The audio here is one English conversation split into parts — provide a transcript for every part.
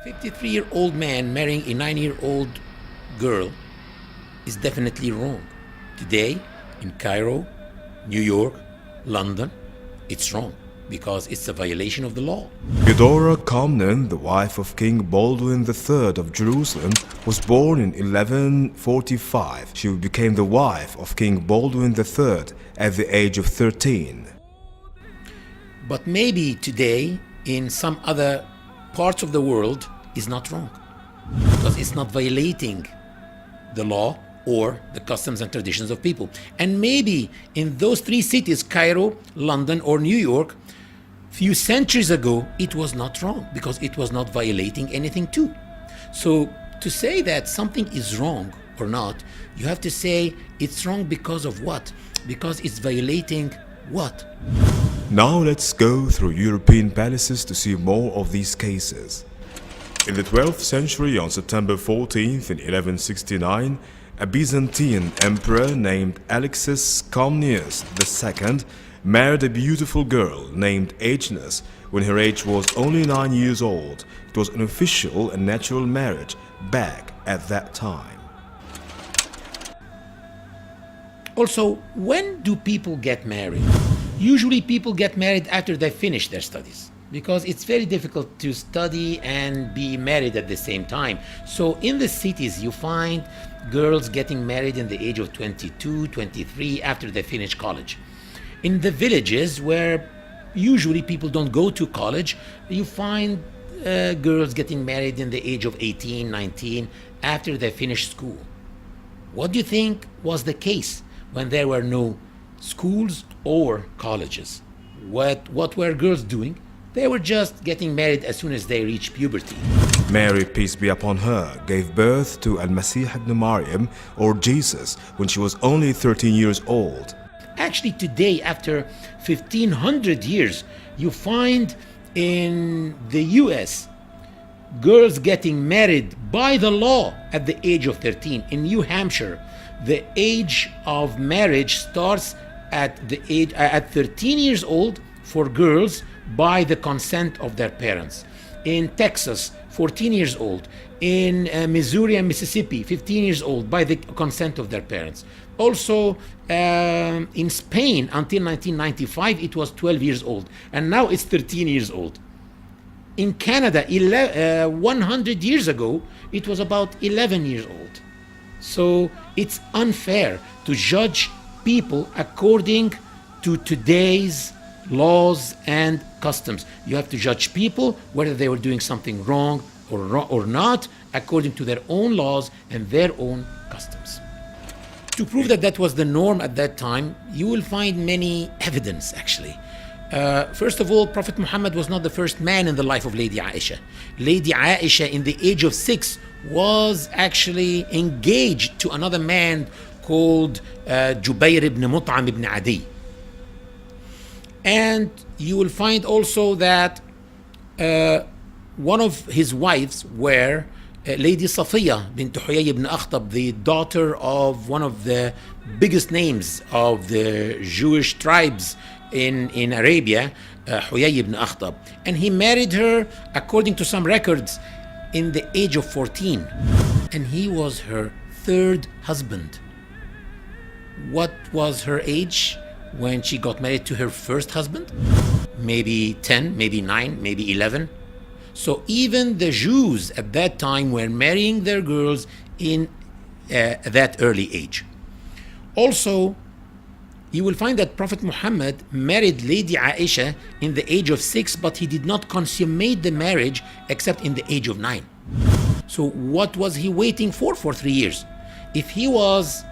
53-year-old man marrying a 9-year-old girl is definitely wrong. Today, in Cairo, New York, London, it's wrong because it's a violation of the law. Eudora Comnene, the wife of King Baldwin III of Jerusalem, was born in 1145. She became the wife of King Baldwin III at the age of 13. But maybe today, in some other parts of the world, is not wrong because it's not violating the law or the customs and traditions of people. And maybe in those three cities, Cairo, London, or New York, few centuries ago, it was not wrong because it was not violating anything too. So to say that something is wrong or not, you have to say it's wrong because of what? Because it's violating what? Now let's go through European palaces to see more of these cases. In the 12th century, on September 14th in 1169, a Byzantine emperor named Alexis Comnenus II married a beautiful girl named Agnes when her age was only 9 years old. It was an official and natural marriage back at that time. Also, when do people get married? Usually people get married after they finish their studies because it's very difficult to study and be married at the same time. So in the cities you find girls getting married in the age of 22, 23 after they finish college. In the villages where usually people don't go to college, you find girls getting married in the age of 18, 19 after they finish school. What do you think was the case when there were no schools or colleges? What were girls doing? They were just getting married as soon as they reached puberty. Mary, peace be upon her, gave birth to Al-Masih ibn Maryam, or Jesus, when she was only 13 years old. Actually, today, after 1500 years, you find in the US girls getting married by the law at the age of 13. In New Hampshire, the age of marriage starts at 13 years old for girls by the consent of their parents. In Texas, 14 years old. In Missouri and Mississippi, 15 years old by the consent of their parents. Also in Spain, until 1995, it was 12 years old. And now it's 13 years old. In Canada, 100 years ago, it was about 11 years old. So it's unfair to judge people according to today's laws and customs. You have to judge people whether they were doing something wrong or not according to their own laws and their own customs. To prove that that was the norm at that time, you will find many evidence actually. First of all, Prophet Muhammad was not the first man in the life of Lady Aisha. Lady Aisha, in the age of 6, was actually engaged to another man called Jubayr ibn Mut'am ibn Adi. And you will find also that one of his wives were Lady Safiya bint Huyay ibn Akhtab, the daughter of one of the biggest names of the Jewish tribes in Arabia, Huyay ibn Akhtab. And he married her, according to some records, in the age of 14. And he was her third husband. What was her age when she got married to her first husband? Maybe 10, maybe 9, maybe 11. So even the Jews at that time were marrying their girls in that early age. Also, you will find that Prophet Muhammad married Lady Aisha in the age of 6, but he did not consummate the marriage except in the age of 9. So what was he waiting for 3 years? If he was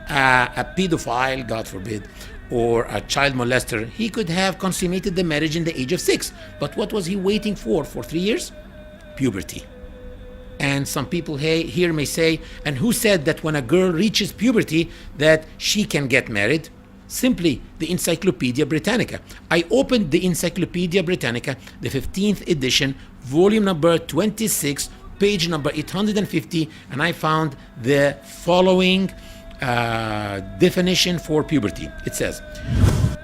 a pedophile, God forbid, or a child molester, he could have consummated the marriage in the age of 6. But what was he waiting for 3 years? Puberty. And some people here may say, and who said that when a girl reaches puberty that she can get married? Simply the Encyclopedia Britannica. I opened the Encyclopedia Britannica, the 15th edition, volume number 26, page number 850, and I found the following definition for puberty. It says,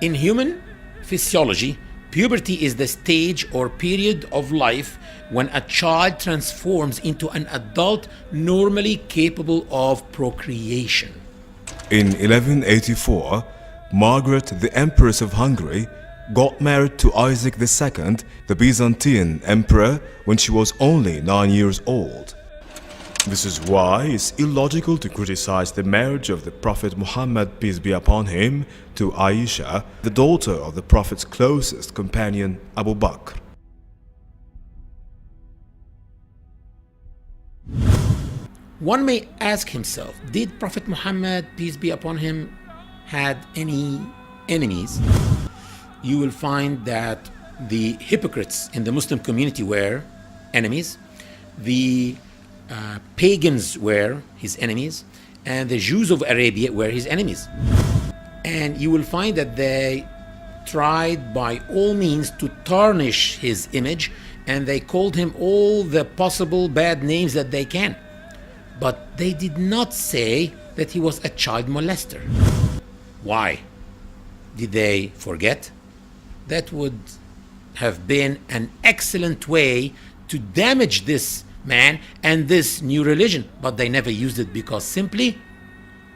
in human physiology, Puberty is the stage or period of life when a child transforms into an adult normally capable of procreation. In 1184, Margaret, the Empress of Hungary, got married to Isaac II, the Byzantine emperor, when she was only 9 years old. This is why it's illogical to criticize the marriage of the Prophet Muhammad, peace be upon him, to Aisha, the daughter of the Prophet's closest companion, Abu Bakr. One may ask himself, did Prophet Muhammad, peace be upon him, had any enemies? You will find that the hypocrites in the Muslim community were enemies, the pagans were his enemies, and the Jews of Arabia were his enemies. And you will find that they tried by all means to tarnish his image, and they called him all the possible bad names that they can. But they did not say that he was a child molester. Why? Did they forget? That would have been an excellent way to damage this man and this new religion, but they never used it because simply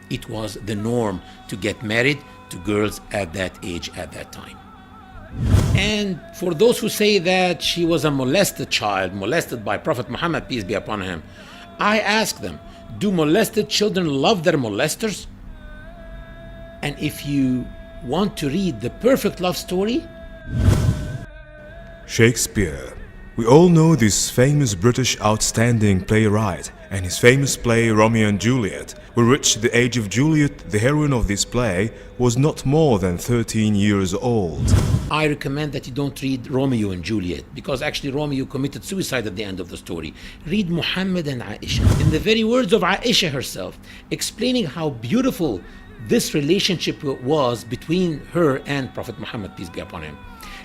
it was the norm to get married to girls at that age at that time. And for those who say that she was a molested child, molested by Prophet Muhammad, peace be upon him, I ask them, do molested children love their molesters? And if you want to read the perfect love story, Shakespeare. We all know this famous British outstanding playwright and his famous play Romeo and Juliet, with which the age of Juliet, the heroine of this play, was not more than 13 years old. I recommend that you don't read Romeo and Juliet, because actually Romeo committed suicide at the end of the story. Read Muhammad and Aisha, in the very words of Aisha herself, explaining how beautiful this relationship was between her and Prophet Muhammad, peace be upon him.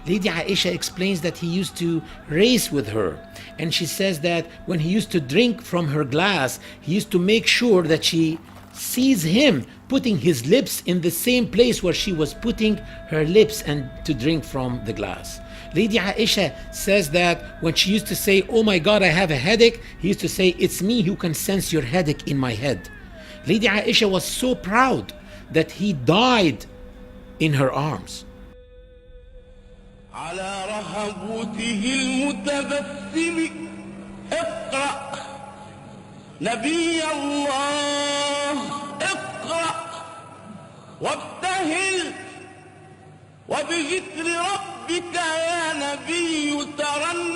Lady Aisha explains that he used to race with her, and she says that when he used to drink from her glass, he used to make sure that she sees him putting his lips in the same place where she was putting her lips and to drink from the glass. Lady Aisha says that when she used to say, "Oh my God, I have a headache," he used to say, "It's me who can sense your headache in my head." Lady Aisha was so proud that he died in her arms. على رهبوته المتبسم اقرأ نبي الله اقرأ وابتهل وبذكر ربك يا نبي ترنم